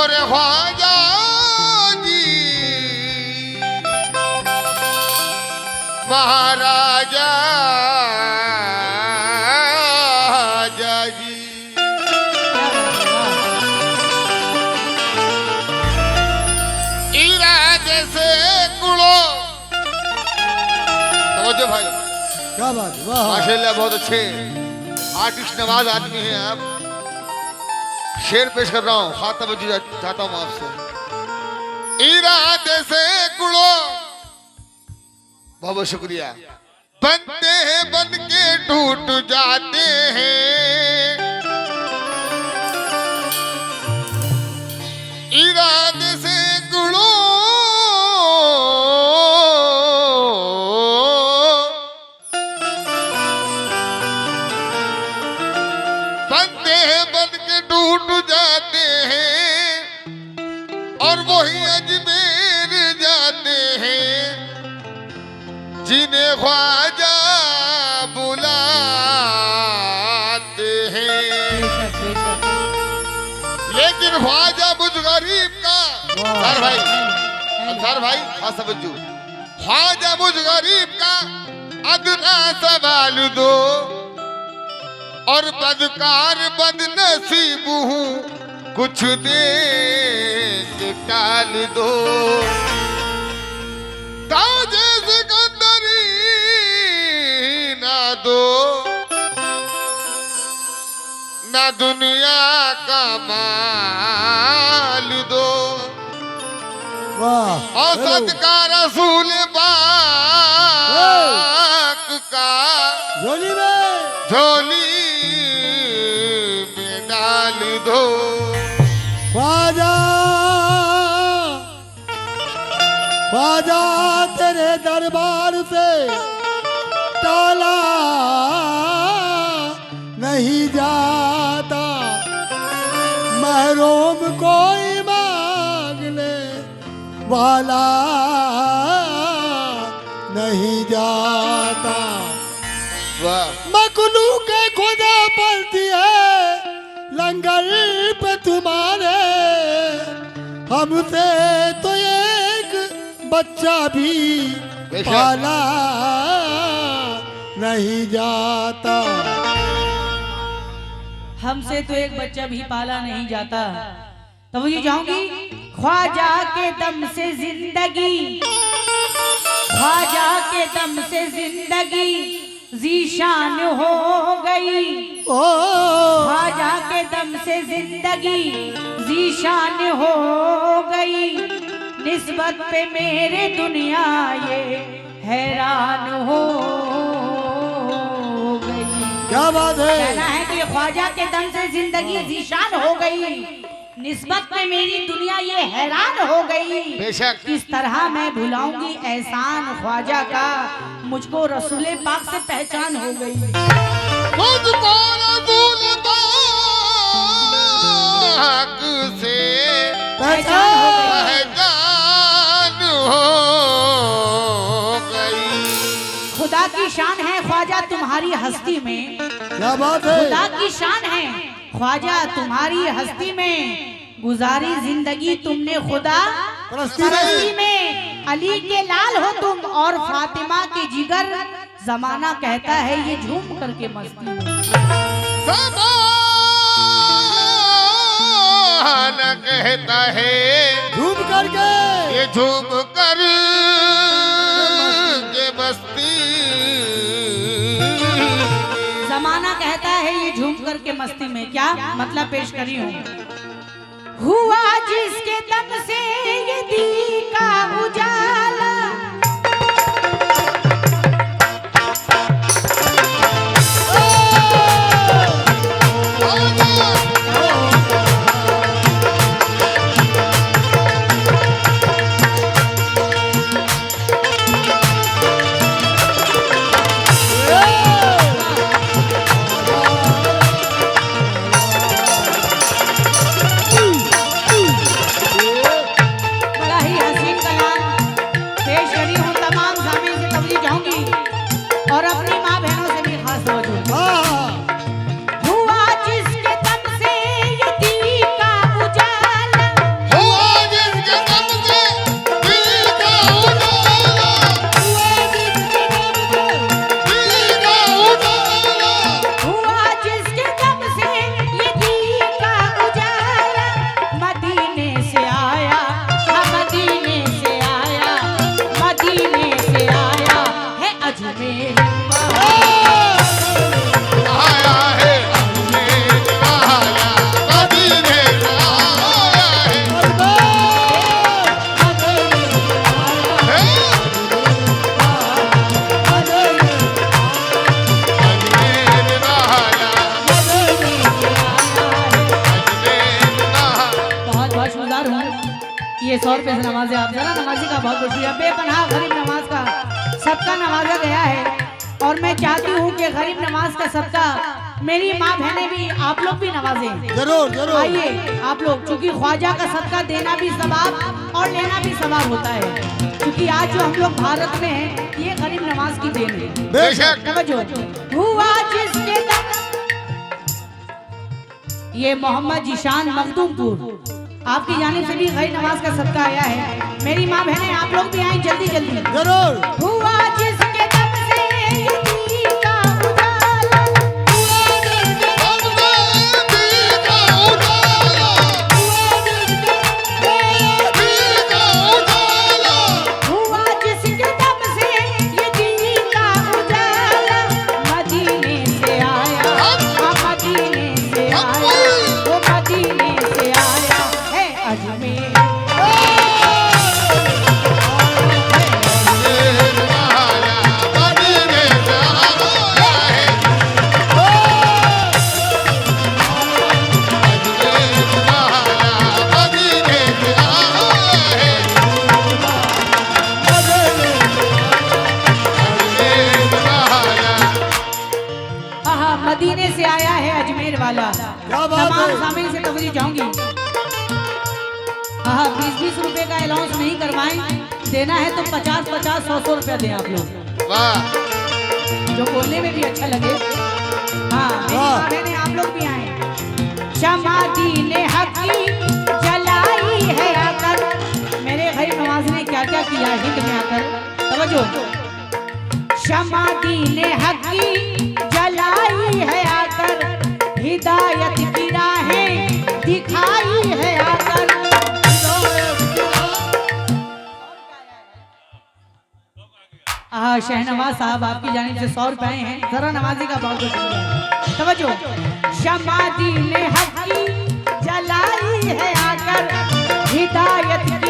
मोरे ख्वाजा जी महाराजा जी इरादे से कुड़ो। समझो भाई, क्या बात, वाह माशाल्लाह बहुत अच्छे आर्टिस्ट नवाज आदमी हैं आप। शेर पेश कर रहा हूँ, खातम चाहता हूँ आपसे। इरादे से कुड़ो, बहुत बहुत शुक्रिया। बनते हैं बन के टूट जाते हैं, इरादे से कुड़ो। बनते हैं बन के टूट जाते हैं और वही अजमेर जाते हैं जिन्हें ख्वाजा बुलाते हैं। लेकिन ख्वाजा मुझ गरीब का अंसार भाई खास समझो, ख्वाजा मुझ गरीब का अदना सवाल दो और बदकार बदनसीब हूँ कुछ दे के टाल दो। ताजे सिकंदरी ना दो, ना दुनिया का माल दो, वाह और सदका रसूल पाक का झोली में झोली में डाल दो। ख्वाजा ख्वाजा तेरे दरबार से टाला नहीं जाता, महरूम कोई मांगने वाला नहीं जाता। वाह, मखलू के खुदा पलती है लंगर पे तुम्हारे, हमसे तो एक बच्चा भी पाला नहीं जाता। हमसे तो एक बच्चा भी पाला नहीं जाता। तो मुझे जाऊंगी ख्वाजा के दम से जिंदगी, ख्वाजा के दम से जिंदगी जीशान हो गई। ख्वाजा के दम से जिंदगी जीशान हो गई, निस्बत पे मेरे दुनिया ये हैरान हो गई। क्या बात है, कहना है कि ख्वाजा के दम से जिंदगी जीशान हो गई, निस्बत पे मेरी दुनिया ये हैरान हो गई। बेशक किस तरह मैं भुलाऊंगी एहसान ख्वाजा का, मुझको रसूल पाक से पहचान हो गई। मुझको रसूल पाक से पहचान हो गई। खुदा की शान है ख्वाजा तुम्हारी हस्ती में, क्या बात है, खुदा की शान है ख्वाजा तुम्हारी हस्ती में, गुजारी जिंदगी तुमने खुदा परस्ती में। अली के लाल हो तुम और फातिमा के जिगर, जमाना कहता है ये झूम करके मस्ती में। ज़माना कहता है झूम करके ये झूम कर के मस्ती। जमाना कहता है ये झूम करके मस्ती में। क्या मतलब पेश करी हूँ। हुआ जिसके दम से ये दी का उजाला, बड़ा ही हसीन रुपए से नवाजे आप जरा नमाजी का बहुत बहुत शुक्रिया। बेपनाह गरीब नवाज का सबका नवाजा गया है और मैं चाहती हूँ कि गरीब नवाज का सबका मेरी माँ बहनें भी आप लोग भी नवाजें। जरूर जरूर। आइए आप लोग, क्योंकि ख्वाजा का सदका देना भी सवाब और लेना भी सवाब होता है, क्योंकि आज जो हम लोग भारत में हैं ये गरीब नवाज की देन है। बेशक। समझो हुआ जिसके दम, ये मोहम्मद जीशान मखदूमपुर आपकी जानिब से भी गरीब नवाज का सदका आया है। मेरी माँ बहनें आप लोग भी आए जल्दी जल्दी। जरूर। हुआ जिसके दम से यतीम का उजाला, हुआ जिसके दम से यतीम का उजाला, मदीने से आया, मदीने से आया, वो मदीने से आया है अजमेर। मदीने से आया है अजमेर वाला। क्या बात तमाम है। सामीन से तवज्जो चाहूंगी। हाँ 20-20 रुपए का अलाउंस नहीं करवाएं, देना है तो 50-50, 100-100 रुपया दें आप लोग, वाह। जो बोलने में भी अच्छा लगे। हाँ मेरी वाह। माँ बहनें आप लोग भी आए। शमा दीने हकी जलाई है आकर, मेरे गरीब नवाज ने क्या क्या किया हिंद में आकर। तवज्जो, शमा दीने हकी जलाई है आकर, हिदायत की राहें दिखाई है आकर। शहनवाज साहब आपकी जानिब से 100 रुपए हैं, जरा नवाजी का बहुत बहुत शुक्रिया। तवज्जो, शमा दीने हकी जलाई है आकर, हिदायत